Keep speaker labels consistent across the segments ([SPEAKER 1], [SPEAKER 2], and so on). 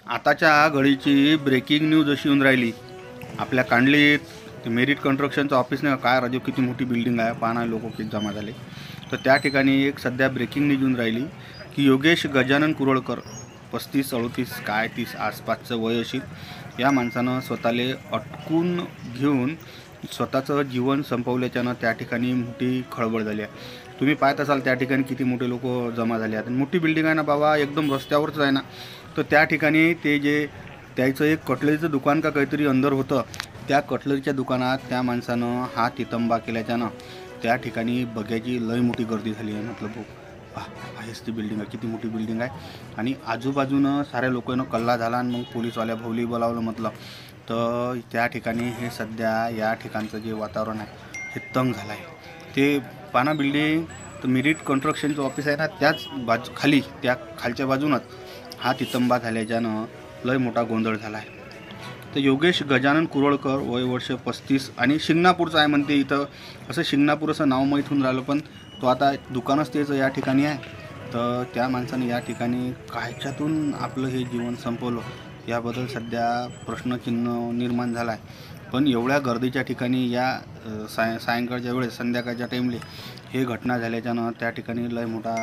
[SPEAKER 1] आताच्या घडीची breaking news अशी येऊन राहिली आपल्या कांडलीत मेरिट कन्स्ट्रक्शनचं ऑफिस नाही काय राजू किती मोठी बिल्डिंग आहे पाहणा लोक किती जमा झाले. तर त्या ठिकाणी एक सध्या ब्रेकिंग न्यूज येऊन राहिली की योगेश गजानन कुरळकर 35-38 काय 30 आसपासचं वय असेल या माणसानं स्वतःले अटकून घेऊन स्वतःचं जीवन संपवल्याच्यानं त्या ठिकाणी मोठी खळबळ झाली आहे. तुम्ही पाहत असाल त्या ठिकाणी किती मोठे लोक जमा झाले आहेत. मोठी बिल्डिंग आहे ना बाबा, एकदम रस्त्यावरच आहे ना. तर त्या ठिकाणी ते जे त्याचं एक कटलरीचं दुकान का काहीतरी अंदर होतं, त्या कटलरीच्या दुकानात त्या माणसानं हा तितंबा केल्याच्यानं त्या ठिकाणी बघ्याची लय मोठी गर्दी झाली आहे. मतलब आहेच ती बिल्डिंग आहे, किती मोठी बिल्डिंग आहे. आणि आजूबाजूनं साऱ्या लोकांना कल्ला झाला आणि मग पोलीसवाल्या भोवली बोलावलं म्हटलं. तर त्या ठिकाणी हे सध्या या ठिकाणचं जे वातावरण आहे हे तंग झालं आहे. ते पाना बिल्डिंग तर मेरिट कन्स्ट्रक्शनचं ऑफिस आहे ना, त्याच बाजू खाली त्या खालच्या बाजूनच हा तितंबा झाल्याच्यानं लय मोठा गोंधळ झाला आहे. तर योगेश गजानन कुरळकर वय वर्ष 35 आणि शिंगणापूरचा आहे म्हणते. इथं असं शिंगणापूर असं नाव माहीत होऊन राहिलं, पण तो आता दुकानच त्याचं या ठिकाणी आहे. तर त्या माणसाने या ठिकाणी कायच्यातून आपलं हे जीवन संपवलं याबद्दल सध्या प्रश्नचिन्ह निर्माण झाला आहे. पण एवढ्या गर्दीच्या ठिकाणी या सायंकाळच्या वेळेस संध्याकाळच्या टाईमले हे घटना झाल्याच्यानं त्या ठिकाणी लय मोठा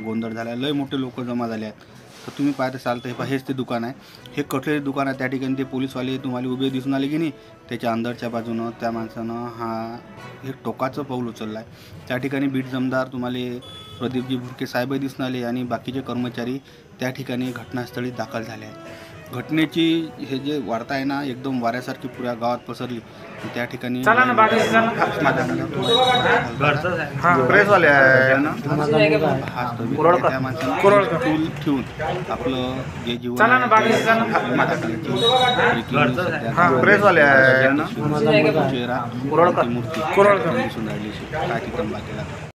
[SPEAKER 1] गोंधळ झाला आहे, लय मोठे लोक जमा झाले आहेत. तर तुम्ही पाहत असाल तर हेच ते दुकान आहे, हे कटलरी दुकान आहे. त्या ठिकाणी ते पोलीसवाले तुम्हाला उभे दिसून आले की नाही, त्याच्या अंदरच्या बाजूनं त्या माणसानं हा एक टोकाचं पाऊल उचललं आहे. त्या ठिकाणी बीट जमदार तुम्हाला प्रदीपजी भुरके साहेबही दिसून आले आणि बाकीचे कर्मचारी त्या ठिकाणी घटनास्थळी दाखल झाले आहेत. घटनेची हे जे वार्ता आहे ना एकदम वाऱ्यासारखी पुऱ्या गावात पसरली. त्या ठिकाणी प्रेसवाले आहे ना, त्या माणसानं टूल ठेवून आपलं जे जीवन प्रेसवाले आहे ना चेहरा मूर्ती दिसून राहिली काय तिथं केला.